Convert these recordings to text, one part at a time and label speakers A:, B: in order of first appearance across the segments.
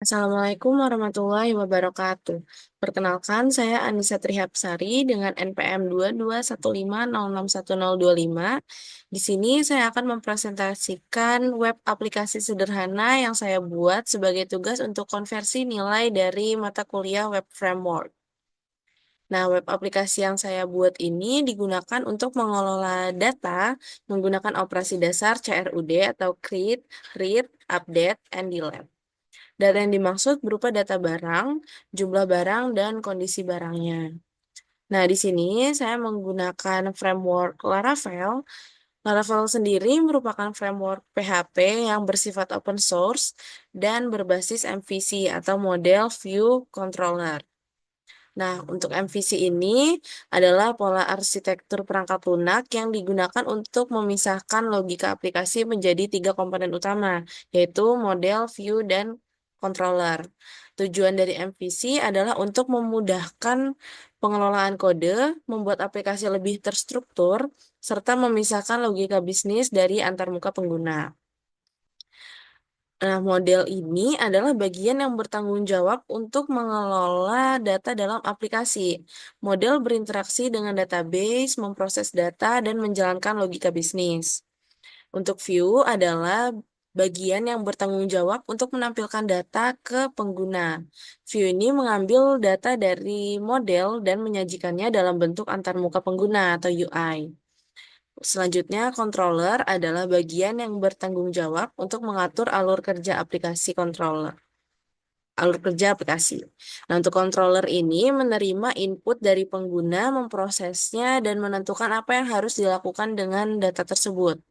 A: Assalamualaikum warahmatullahi wabarakatuh. Perkenalkan, saya Anissa Trihapsari dengan NPM 2215061025. Di sini saya akan mempresentasikan web aplikasi sederhana yang saya buat sebagai tugas untuk konversi nilai dari mata kuliah web framework. Nah, web aplikasi yang saya buat ini digunakan untuk mengelola data menggunakan operasi dasar CRUD atau create, read, update, and delete. Data yang dimaksud berupa data barang, jumlah barang, dan kondisi barangnya. Nah, di sini saya menggunakan framework Laravel. Laravel sendiri merupakan framework PHP yang bersifat open source dan berbasis MVC atau model view controller. Nah, untuk MVC ini adalah pola arsitektur perangkat lunak yang digunakan untuk memisahkan logika aplikasi menjadi tiga komponen utama, yaitu model, view, dan controller. Tujuan dari MVC adalah untuk memudahkan pengelolaan kode, membuat aplikasi lebih terstruktur, serta memisahkan logika bisnis dari antarmuka pengguna. Nah, model ini adalah bagian yang bertanggung jawab untuk mengelola data dalam aplikasi. Model berinteraksi dengan database, memproses data, dan menjalankan logika bisnis. Untuk view adalah bagian yang bertanggung jawab untuk menampilkan data ke pengguna. View ini mengambil data dari model dan menyajikannya dalam bentuk antarmuka pengguna atau UI. Selanjutnya, controller adalah bagian yang bertanggung jawab untuk mengatur alur kerja aplikasi controller. Alur kerja aplikasi. Nah, untuk controller ini menerima input dari pengguna, memprosesnya, dan menentukan apa yang harus dilakukan dengan data tersebut.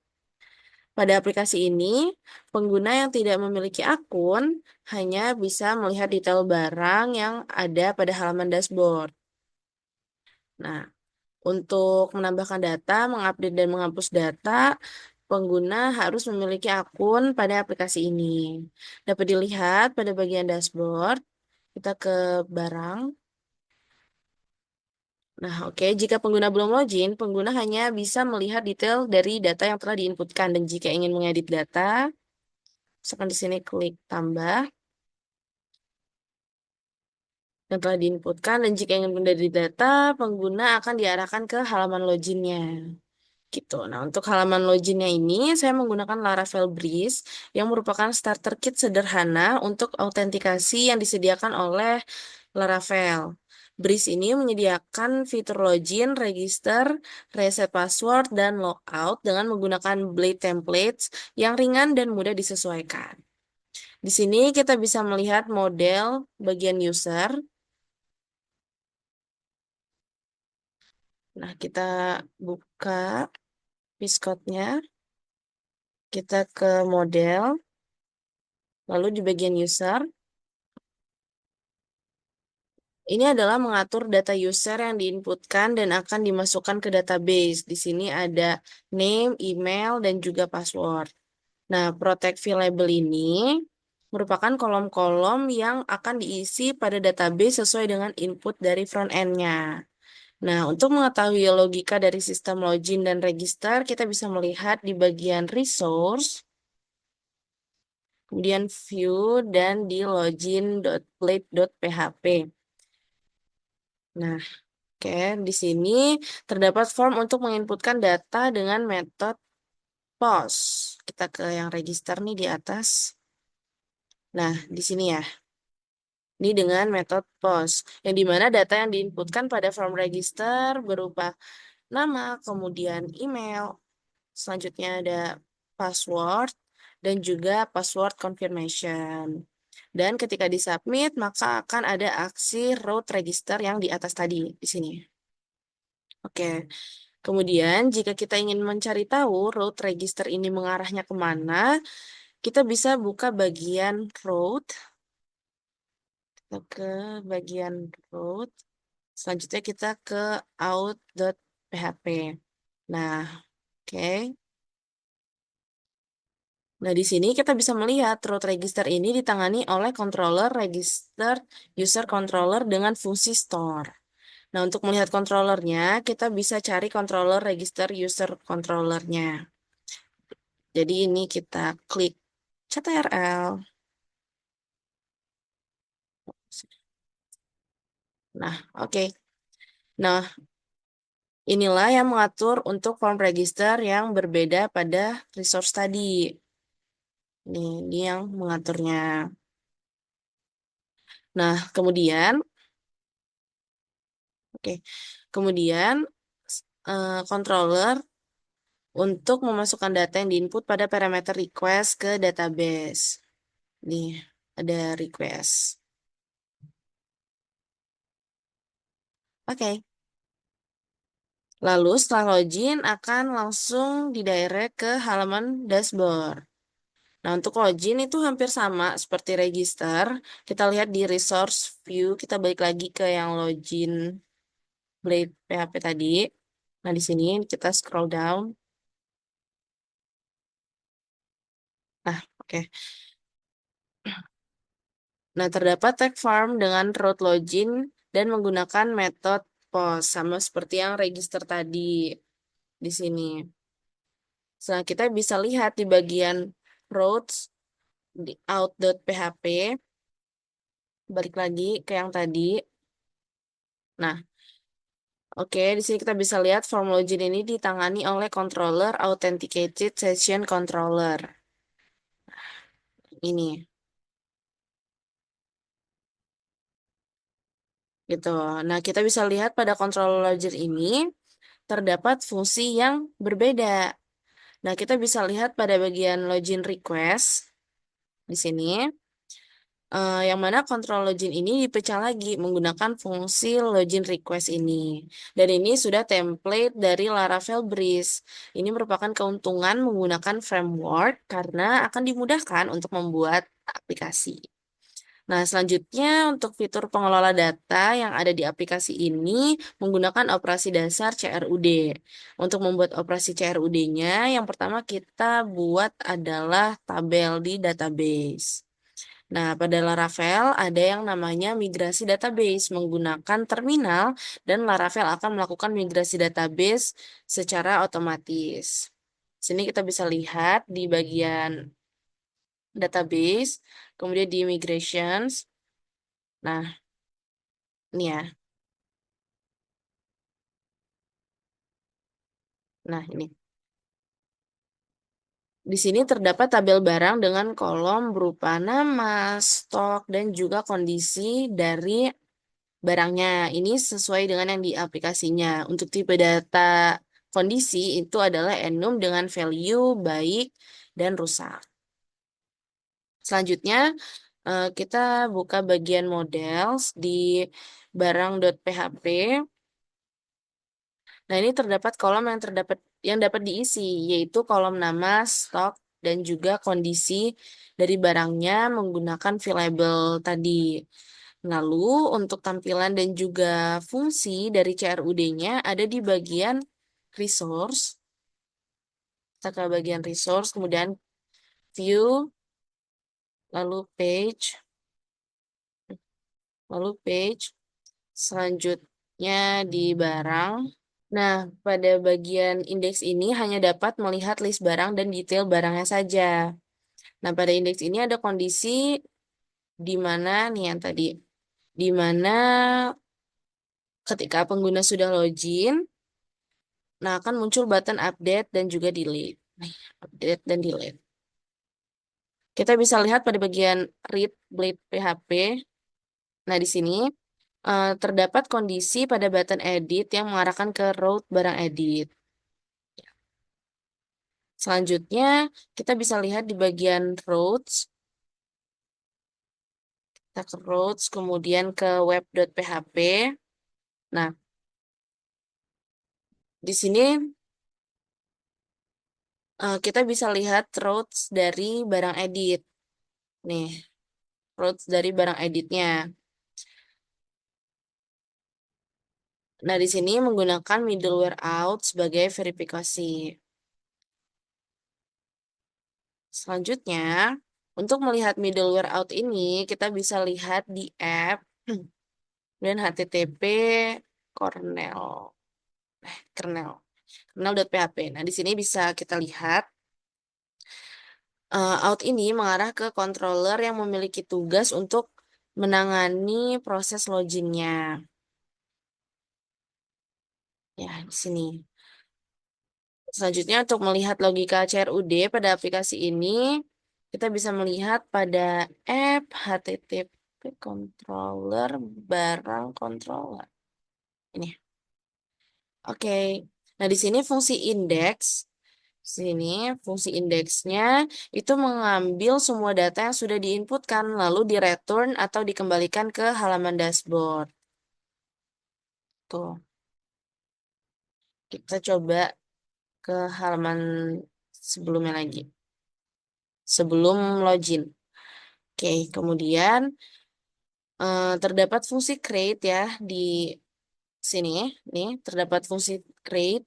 A: Pada aplikasi ini, pengguna yang tidak memiliki akun hanya bisa melihat detail barang yang ada pada halaman dashboard. Nah, untuk menambahkan data, mengupdate dan menghapus data, pengguna harus memiliki akun pada aplikasi ini. Dapat dilihat pada bagian dashboard, kita ke barang. Nah, oke, jika pengguna belum login, pengguna hanya bisa melihat detail dari data yang telah diinputkan. Dan jika ingin mengedit data, misalkan di sini klik tambah, yang telah diinputkan. Dan jika ingin mengedit data, pengguna akan diarahkan ke halaman loginnya. Gitu. Nah, untuk halaman loginnya ini saya menggunakan Laravel Breeze yang merupakan starter kit sederhana untuk autentikasi yang disediakan oleh Laravel. Breeze ini menyediakan fitur login, register, reset password, dan logout dengan menggunakan Blade templates yang ringan dan mudah disesuaikan. Di sini kita bisa melihat model bagian user. Nah, kita buka Piscode-nya, kita ke model. Lalu di bagian user, ini adalah mengatur data user yang diinputkan dan akan dimasukkan ke database. Di sini ada name, email, dan juga password. Nah, protect field ini merupakan kolom-kolom yang akan diisi pada database sesuai dengan input dari front end-nya. Nah, untuk mengetahui logika dari sistem login dan register, kita bisa melihat di bagian resource, kemudian view, dan di login.plate.php. Nah, oke, di sini terdapat form untuk menginputkan data dengan metode POST. Kita ke yang register nih di atas. Nah, di sini ya. Ini dengan metode POST, yang dimana data yang diinputkan pada form register berupa nama, kemudian email, selanjutnya ada password, dan juga password confirmation. Dan ketika disubmit, maka akan ada aksi root register yang di atas tadi, di sini. Oke, kemudian jika kita ingin mencari tahu route register ini mengarahnya kemana, kita bisa buka bagian route, kita ke bagian route, selanjutnya kita ke out.php. Nah, oke. Nah, di sini kita bisa melihat route register ini ditangani oleh controller register user controller dengan fungsi store. Nah, untuk melihat controllernya, kita bisa cari controller register user controllernya. Jadi ini kita klik CTRL. Nah, oke. Nah, inilah yang mengatur untuk form register yang berbeda pada resource tadi. Ini yang mengaturnya. Nah, kemudian, oke, kemudian controller untuk memasukkan data yang diinput pada parameter request ke database. Nih, ada request. Oke. Lalu setelah login akan langsung didirect ke halaman dashboard. Nah, untuk login itu hampir sama seperti register. Kita lihat di resource view, kita balik lagi ke yang login Blade PHP tadi. Nah, di sini kita scroll down. Nah, oke. Nah, terdapat tag farm dengan root login dan menggunakan metode post sama seperti yang register tadi di sini. Nah, kita bisa lihat di bagian routes di out.php, balik lagi ke yang tadi. Nah, oke, di sini kita bisa lihat form login ini ditangani oleh controller authenticated session controller. Ini, gitu. Nah, kita bisa lihat pada controller login ini terdapat fungsi yang berbeda. Nah, kita bisa lihat pada bagian login request di sini. Yang mana control login ini dipecah lagi menggunakan fungsi login request ini. Dan ini sudah template dari Laravel Breeze. Ini merupakan keuntungan menggunakan framework karena akan dimudahkan untuk membuat aplikasi. Nah, selanjutnya untuk fitur pengelola data yang ada di aplikasi ini menggunakan operasi dasar CRUD. Untuk membuat operasi CRUD-nya, yang pertama kita buat adalah tabel di database. Nah, pada Laravel ada yang namanya migrasi database menggunakan terminal dan Laravel akan melakukan migrasi database secara otomatis. Sini kita bisa lihat di bagian database, kemudian di migrations. Nah, ini ya. Nah, ini. Di sini terdapat tabel barang dengan kolom berupa nama, stok, dan juga kondisi dari barangnya. Ini sesuai dengan yang di aplikasinya. Untuk tipe data kondisi itu adalah enum dengan value baik dan rusak. Selanjutnya kita buka bagian models di barang.php. Nah, ini terdapat kolom yang dapat diisi, yaitu kolom nama, stok, dan juga kondisi dari barangnya menggunakan label tadi. Lalu untuk tampilan dan juga fungsi dari CRUD-nya ada di bagian resource. Kita ke bagian resource, kemudian view, lalu page, selanjutnya di barang. Nah, pada bagian indeks ini hanya dapat melihat list barang dan detail barangnya saja. Nah, pada indeks ini ada kondisi di mana nih yang tadi, di mana ketika pengguna sudah login, nah akan muncul button update dan juga delete. Nih, update dan delete. Kita bisa lihat pada bagian read blade PHP. Nah, di sini terdapat kondisi pada button edit yang mengarahkan ke route barang edit. Selanjutnya, kita bisa lihat di bagian routes. Kita ke routes, kemudian ke web.php. Nah, di sini kita bisa lihat routes dari barang edit. Nih, routes dari barang editnya. Nah, di sini menggunakan middleware out sebagai verifikasi. Selanjutnya, untuk melihat middleware out ini, kita bisa lihat di app dan http kernel, kernel, kernel.php. Nah, di sini bisa kita lihat out ini mengarah ke controller yang memiliki tugas untuk menangani proses loginnya. Ya, di sini. Selanjutnya untuk melihat logika CRUD pada aplikasi ini, kita bisa melihat pada app HTTP controller barang controller. Ini. Oke. Nah, di sini fungsi indeks. Sini fungsi indeksnya itu mengambil semua data yang sudah diinputkan lalu direturn atau dikembalikan ke halaman dashboard. Tuh, kita coba ke halaman sebelumnya lagi. Sebelum login. Oke, kemudian terdapat fungsi create ya di sini. Nih, terdapat fungsi create.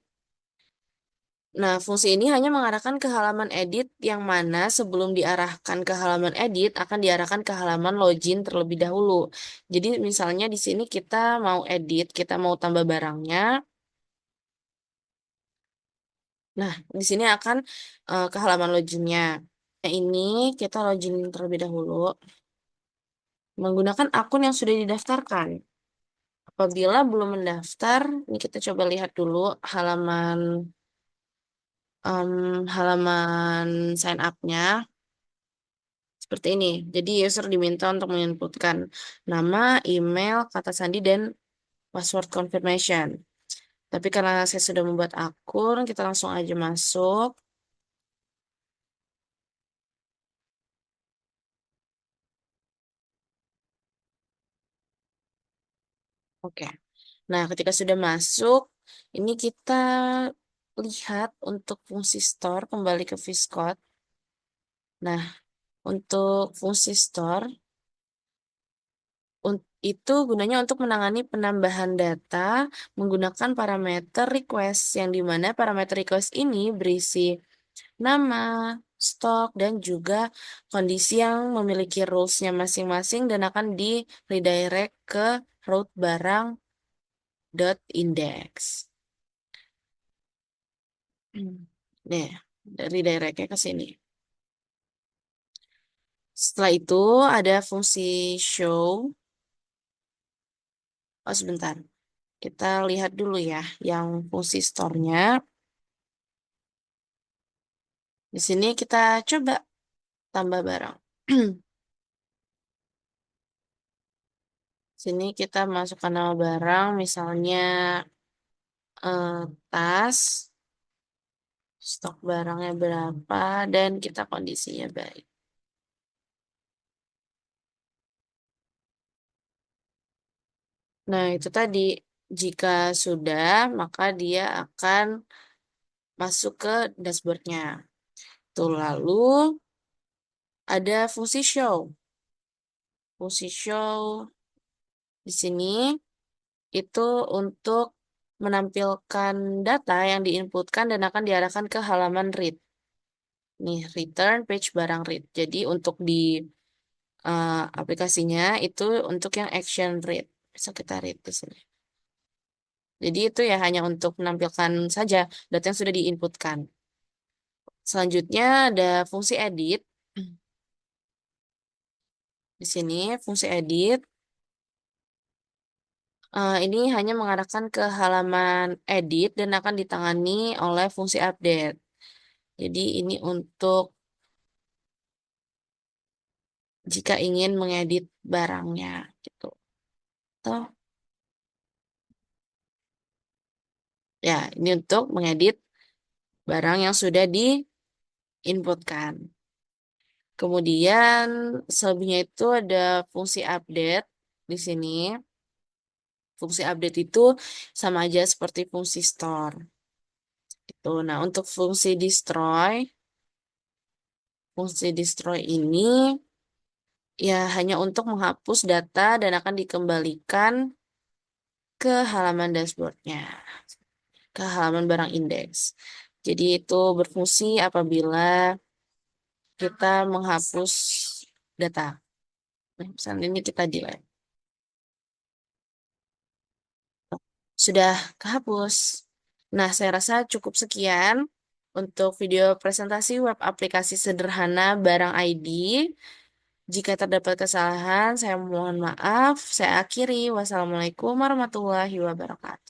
A: Nah, fungsi ini hanya mengarahkan ke halaman edit yang mana sebelum diarahkan ke halaman edit akan diarahkan ke halaman login terlebih dahulu. Jadi misalnya di sini kita mau edit, kita mau tambah barangnya. Nah, di sini akan ke halaman loginnya. Nah, ini kita login terlebih dahulu menggunakan akun yang sudah didaftarkan. Apabila belum mendaftar, ini kita coba lihat dulu halaman halaman sign up-nya seperti ini. Jadi user diminta untuk menginputkan nama, email, kata sandi, dan password confirmation. Tapi karena saya sudah membuat akun, kita langsung aja masuk. Oke. Nah, ketika sudah masuk, ini kita lihat untuk fungsi store kembali ke Viscode. Nah, untuk fungsi store itu gunanya untuk menangani penambahan data menggunakan parameter request yang dimana parameter request ini berisi nama, stok, dan juga kondisi yang memiliki rules-nya masing-masing dan akan di redirect ke route barang dot index. Nih, dari directnya ke sini. Setelah itu ada fungsi show. Oh, sebentar. Kita lihat dulu ya yang fungsi store-nya. Di sini kita coba tambah barang. Sini kita masukkan nama barang, misalnya tas, stok barangnya berapa, dan kita kondisinya baik. Nah, itu tadi. Jika sudah, maka dia akan masuk ke dashboardnya. Tuh, lalu ada fungsi show. Fungsi show di sini itu untuk menampilkan data yang diinputkan dan akan diarahkan ke halaman read. Nih, return page barang read. Jadi untuk di aplikasinya itu untuk yang action read. Bisa kita read di sini. Jadi itu ya hanya untuk menampilkan saja data yang sudah diinputkan. Selanjutnya ada fungsi edit. Di sini fungsi edit ini hanya mengarahkan ke halaman edit dan akan ditangani oleh fungsi update. Jadi ini untuk jika ingin mengedit barangnya gitu. Toh, ya ini untuk mengedit barang yang sudah diinputkan. Kemudian selebihnya itu ada fungsi update di sini. Fungsi update itu sama aja seperti fungsi store. Gitu. Nah, untuk fungsi destroy ini ya hanya untuk menghapus data dan akan dikembalikan ke halaman dashboardnya, ke halaman barang indeks. Jadi itu berfungsi apabila kita menghapus data. Nah, misalnya ini kita delete. Sudah kehapus. Nah, saya rasa cukup sekian untuk video presentasi web aplikasi sederhana barang ID. Jika terdapat kesalahan, saya mohon maaf. Saya akhiri. Wassalamualaikum warahmatullahi wabarakatuh.